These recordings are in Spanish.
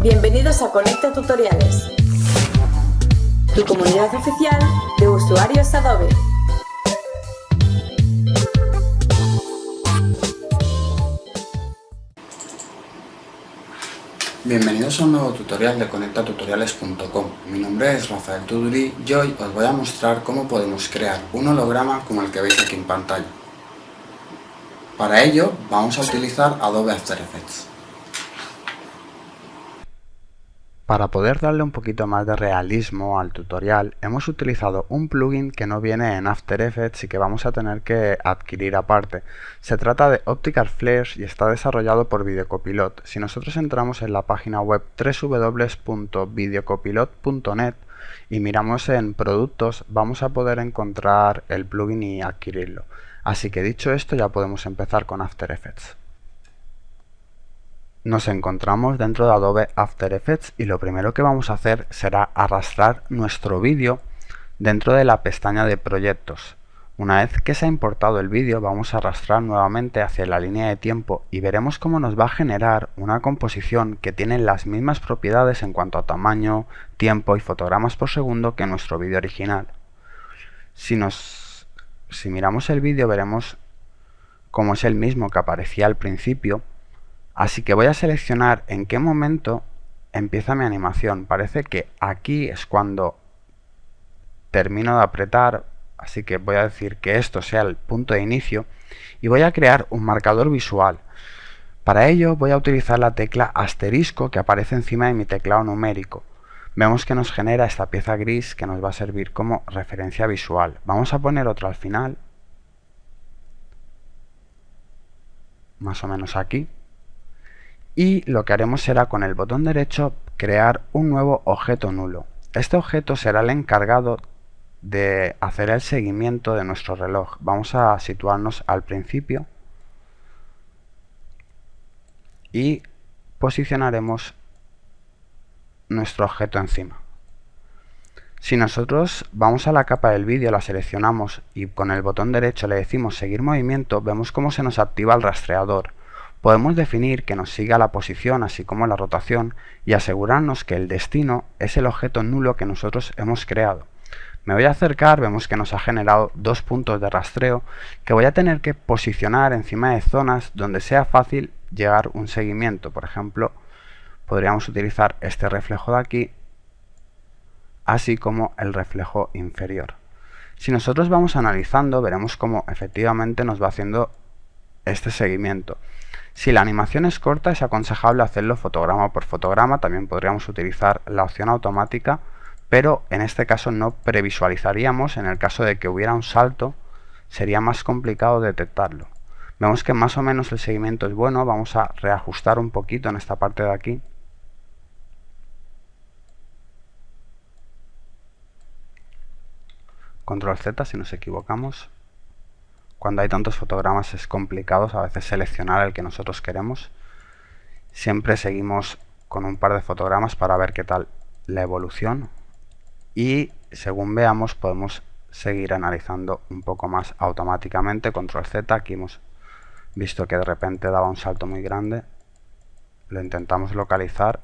Bienvenidos a Conecta Tutoriales, tu comunidad oficial de usuarios Adobe. Bienvenidos a un nuevo tutorial de conectatutoriales.com. Mi nombre es Rafael Tuduri y hoy os voy a mostrar cómo podemos crear un holograma como el que veis aquí en pantalla. Para ello vamos a utilizar Adobe After Effects. Para poder darle un poquito más de realismo al tutorial, hemos utilizado un plugin que no viene en After Effects y que vamos a tener que adquirir aparte. Se trata de Optical Flares y está desarrollado por Videocopilot. Si nosotros entramos en la página web www.videocopilot.net y miramos en productos, vamos a poder encontrar el plugin y adquirirlo. Así que dicho esto, ya podemos empezar con After Effects. Nos encontramos dentro de Adobe After Effects y lo primero que vamos a hacer será arrastrar nuestro vídeo dentro de la pestaña de proyectos. Una vez que se ha importado el vídeo, vamos a arrastrar nuevamente hacia la línea de tiempo y veremos cómo nos va a generar una composición que tiene las mismas propiedades en cuanto a tamaño, tiempo y fotogramas por segundo que nuestro vídeo original. Si miramos el vídeo, veremos cómo es el mismo que aparecía al principio. Así que voy a seleccionar en qué momento empieza mi animación. Parece que aquí es cuando termino de apretar, así que voy a decir que esto sea el punto de inicio y voy a crear un marcador visual. Para ello voy a utilizar la tecla asterisco que aparece encima de mi teclado numérico. Vemos que nos genera esta pieza gris que nos va a servir como referencia visual. Vamos a poner otra al final, más o menos aquí. Y lo que haremos será con el botón derecho crear un nuevo objeto nulo. Este objeto será el encargado de hacer el seguimiento de nuestro reloj. Vamos a situarnos al principio y posicionaremos nuestro objeto encima. Si nosotros vamos a la capa del vídeo, la seleccionamos y con el botón derecho le decimos seguir movimiento, vemos cómo se nos activa el rastreador. Podemos definir que nos siga la posición así como la rotación y asegurarnos que el destino es el objeto nulo que nosotros hemos creado. Me voy a acercar, vemos que nos ha generado dos puntos de rastreo que voy a tener que posicionar encima de zonas donde sea fácil llegar un seguimiento. Por ejemplo, podríamos utilizar este reflejo de aquí, así como el reflejo inferior. Si nosotros vamos analizando, veremos cómo efectivamente nos va haciendo este seguimiento. Si la animación es corta, es aconsejable hacerlo fotograma por fotograma. También podríamos utilizar la opción automática, pero en este caso no previsualizaríamos. En el caso de que hubiera un salto, sería más complicado detectarlo. Vemos que más o menos el seguimiento es bueno. Vamos a reajustar un poquito en esta parte de aquí. Control Z si nos equivocamos. Cuando hay tantos fotogramas es complicado a veces seleccionar el que nosotros queremos. Siempre seguimos con un par de fotogramas para ver qué tal la evolución. Y según veamos podemos seguir analizando un poco más automáticamente. Control Z, aquí hemos visto que de repente daba un salto muy grande. Lo intentamos localizar.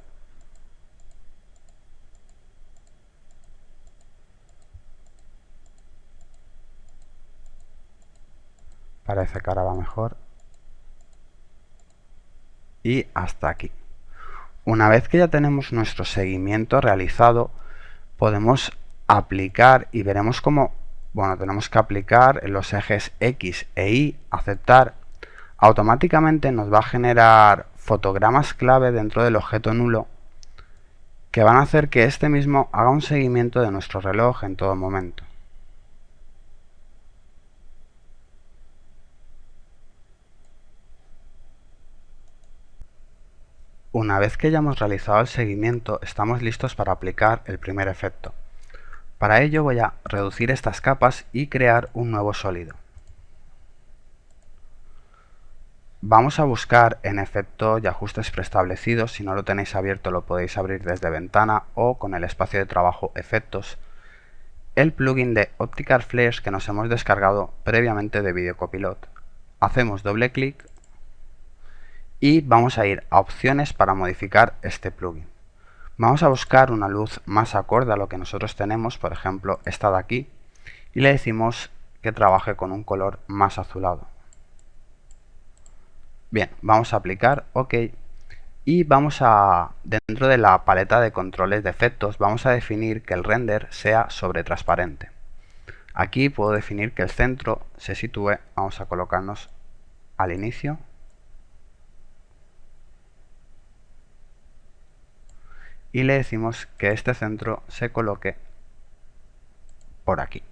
Parece que ahora va mejor. Y hasta aquí. Una vez que ya tenemos nuestro seguimiento realizado, podemos aplicar y veremos cómo, tenemos que aplicar en los ejes X e Y, aceptar. Automáticamente nos va a generar fotogramas clave dentro del objeto nulo que van a hacer que este mismo haga un seguimiento de nuestro reloj en todo momento. Una vez que ya hemos realizado el seguimiento, estamos listos para aplicar el primer efecto. Para ello voy a reducir estas capas y crear un nuevo sólido. Vamos a buscar en efecto y ajustes preestablecidos. Si no lo tenéis abierto lo podéis abrir desde ventana o con el espacio de trabajo efectos. El plugin de Optical Flares que nos hemos descargado previamente de Videocopilot. Hacemos doble clic y vamos a ir a opciones para modificar este plugin. Vamos a buscar una luz más acorde a lo que nosotros tenemos, por ejemplo esta de aquí, y le decimos que trabaje con un color más azulado. Bien, vamos a aplicar OK y vamos a, dentro de la paleta de controles de efectos, vamos a definir que el render sea sobretransparente. Aquí puedo definir que el centro se sitúe, vamos a colocarnos al inicio. Y le decimos que este centro se coloque por aquí.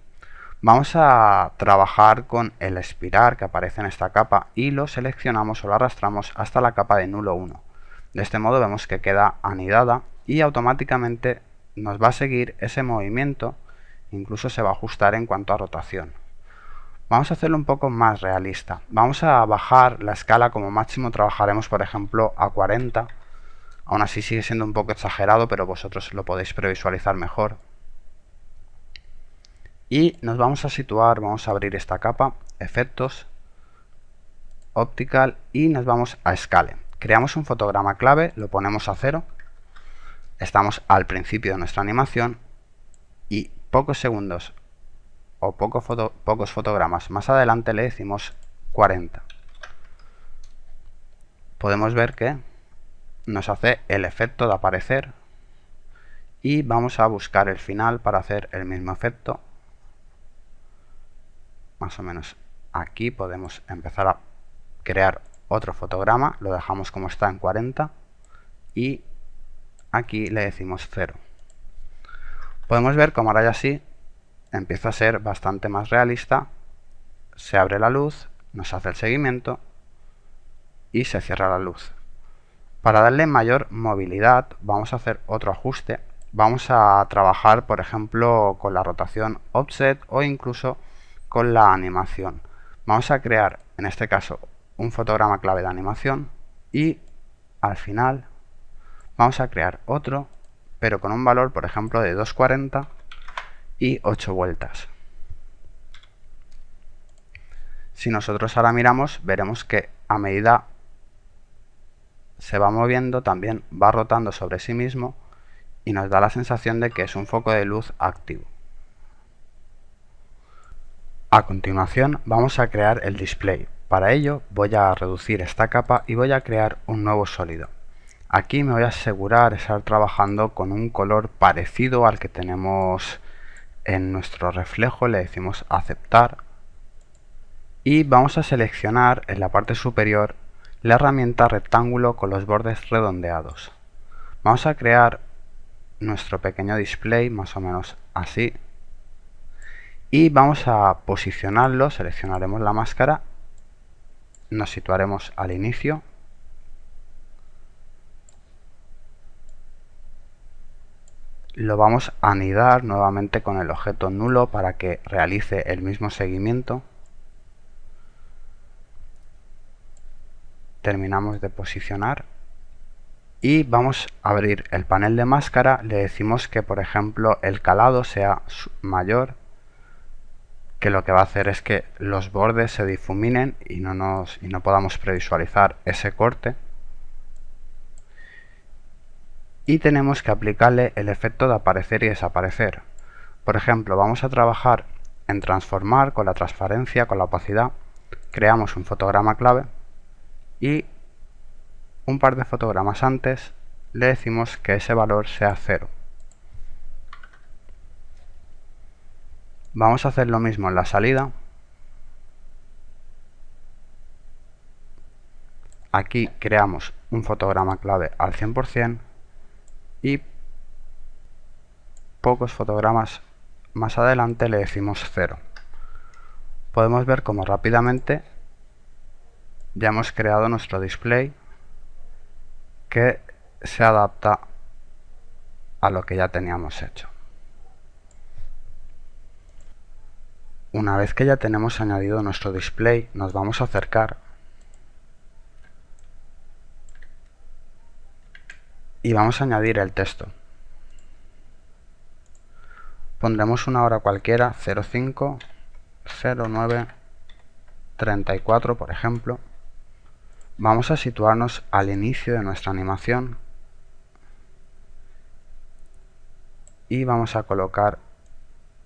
Vamos a trabajar con el expirar que aparece en esta capa y lo seleccionamos o lo arrastramos hasta la capa de nulo 1. De este modo vemos que queda anidada y automáticamente nos va a seguir ese movimiento, incluso se va a ajustar en cuanto a rotación. Vamos a hacerlo un poco más realista. Vamos a bajar la escala, como máximo trabajaremos por ejemplo a 40. Aún así sigue siendo un poco exagerado, pero vosotros lo podéis previsualizar mejor. Y nos vamos a situar, vamos a abrir esta capa, efectos, optical y nos vamos a scale. Creamos un fotograma clave, lo ponemos a 0. Estamos al principio de nuestra animación y pocos segundos o pocos fotogramas más adelante le decimos 40. Podemos ver que nos hace el efecto de aparecer y vamos a buscar el final para hacer el mismo efecto. Más o menos aquí podemos empezar a crear otro fotograma, lo dejamos como está en 40 y aquí le decimos 0. Podemos ver como ahora ya sí empieza a ser bastante más realista. Se abre la luz, nos hace el seguimiento y se cierra la luz. Para darle mayor movilidad vamos a hacer otro ajuste. Vamos a trabajar por ejemplo con la rotación offset o incluso con la animación. Vamos a crear en este caso un fotograma clave de animación y al final vamos a crear otro, pero con un valor por ejemplo de 240 y 8 vueltas. Si nosotros ahora miramos, veremos que a medida se va moviendo también va rotando sobre sí mismo y nos da la sensación de que es un foco de luz activo. A continuación vamos a crear el display. Para ello voy a reducir esta capa y voy a crear un nuevo sólido. Aquí me voy a asegurar de estar trabajando con un color parecido al que tenemos en nuestro reflejo. Le decimos aceptar y vamos a seleccionar en la parte superior la herramienta rectángulo con los bordes redondeados. Vamos a crear nuestro pequeño display más o menos así y vamos a posicionarlo. Seleccionaremos la máscara, nos situaremos al inicio lo vamos a anidar nuevamente con el objeto nulo para que realice el mismo seguimiento. Terminamos de posicionar y vamos a abrir el panel de máscara. Le decimos que por ejemplo el calado sea mayor, que lo que va a hacer es que los bordes se difuminen y no podamos previsualizar ese corte. Y tenemos que aplicarle el efecto de aparecer y desaparecer. Por ejemplo, vamos a trabajar en transformar con la transparencia, con la opacidad. Creamos un fotograma clave y un par de fotogramas antes le decimos que ese valor sea 0. Vamos a hacer lo mismo en la salida. Aquí creamos un fotograma clave al 100% y pocos fotogramas más adelante le decimos 0. Podemos ver cómo rápidamente ya hemos creado nuestro display que se adapta a lo que ya teníamos hecho. Una vez que ya tenemos añadido nuestro display, nos vamos a acercar y vamos a añadir el texto. Pondremos una hora cualquiera, 05, 09, 34 por ejemplo. Vamos a situarnos al inicio de nuestra animación y vamos a colocar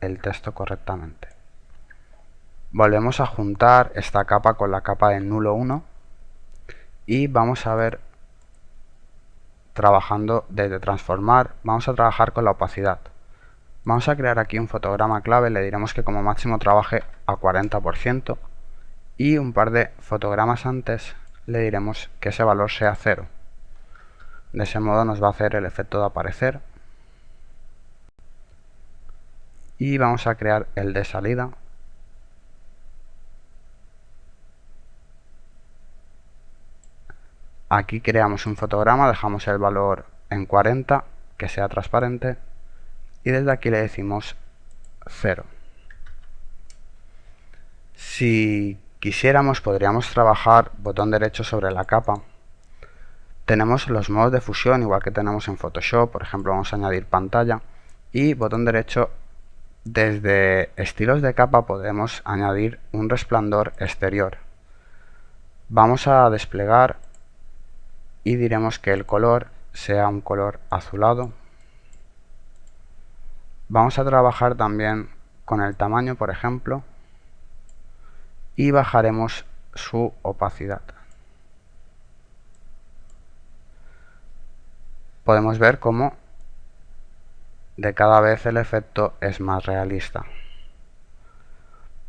el texto correctamente. Volvemos a juntar esta capa con la capa del nulo 1 y vamos a ver, trabajando desde transformar, vamos a trabajar con la opacidad. Vamos a crear aquí un fotograma clave, le diremos que como máximo trabaje a 40% y un par de fotogramas antes le diremos que ese valor sea 0. De ese modo nos va a hacer el efecto de aparecer. Y vamos a crear el de salida. Aquí creamos un fotograma, dejamos el valor en 40, que sea transparente, y desde aquí le decimos 0. Si quisiéramos, podríamos trabajar botón derecho sobre la capa. Tenemos los modos de fusión, igual que tenemos en Photoshop. Por ejemplo, vamos a añadir pantalla, y botón derecho, desde estilos de capa podemos añadir un resplandor exterior. Vamos a desplegar y diremos que el color sea un color azulado. Vamos a trabajar también con el tamaño, por ejemplo, y bajaremos su opacidad. Podemos ver cómo de cada vez el efecto es más realista.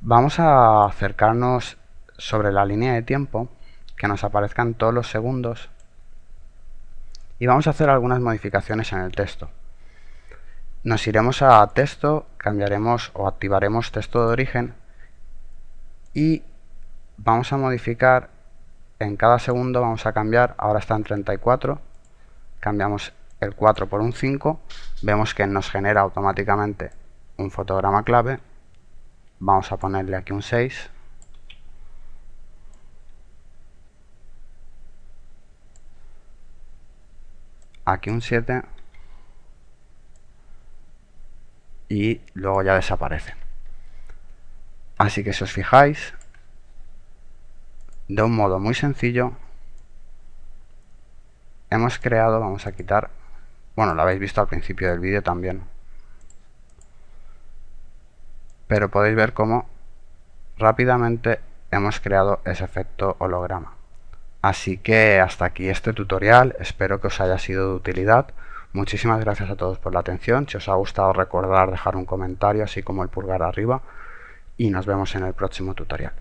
Vamos a acercarnos sobre la línea de tiempo, que nos aparezcan todos los segundos, y vamos a hacer algunas modificaciones en el texto. Nos iremos a texto, cambiaremos o activaremos texto de origen y vamos a modificar en cada segundo, vamos a cambiar, ahora está en 34, cambiamos el 4 por un 5, vemos que nos genera automáticamente un fotograma clave. Vamos a ponerle aquí un 6. Aquí un 7. Y luego ya desaparece. Así que si os fijáis, de un modo muy sencillo, hemos creado, vamos a quitar, bueno, lo habéis visto al principio del vídeo también, pero podéis ver cómo rápidamente hemos creado ese efecto holograma. Así que hasta aquí este tutorial, espero que os haya sido de utilidad. Muchísimas gracias a todos por la atención. Si os ha gustado, recordad dejar un comentario así como el pulgar arriba y nos vemos en el próximo tutorial.